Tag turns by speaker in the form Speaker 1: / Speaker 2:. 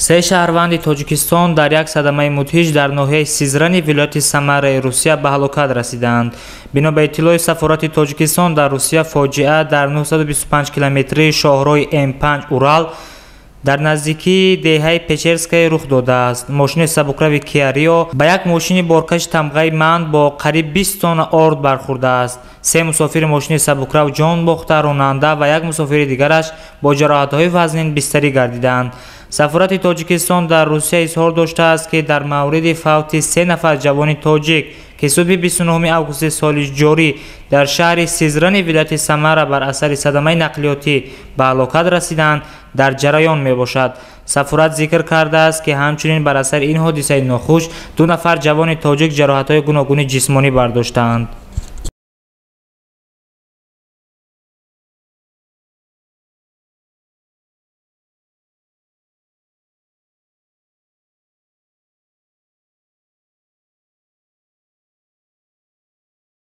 Speaker 1: سه شهروند توجیکستان در یک صدمه مدهش در ناحیه سیزران ولایت سمر روسیه به هلاکت رسیدند. بنا به اطلاع سفارت توجیکستان در روسیه، فاجعه در 925 کیلومتری شاهراه M5 اورال در نزدیکی دهه پچرسکای رخ داده است. ماشین سبکروی کیا ریو با یک ماشین بارکش تمغه مند با قریب 20 تن آرد برخورده است. سه مسافر ماشین سبکرو جان باخته، راننده و یک مسافر دیگرش با جراحت‌های وزنین بستری گردیدند. سفارت تاجیکستان در روسیه اظهار داشته است که در مورد فوت 3 نفر جوان تاجیک که صبح 29 آگوست سال جاری در شهر سیزران ولایت سمر بر اثر صدمه نقلیاتی به هلاکت رسیدند در جریان می باشد. سفارت ذکر کرده است که همچنین بر اثر این حادثه ناخوش 2 نفر جوان تاجیک جراحت‌های گوناگون جسمانی برداشتند.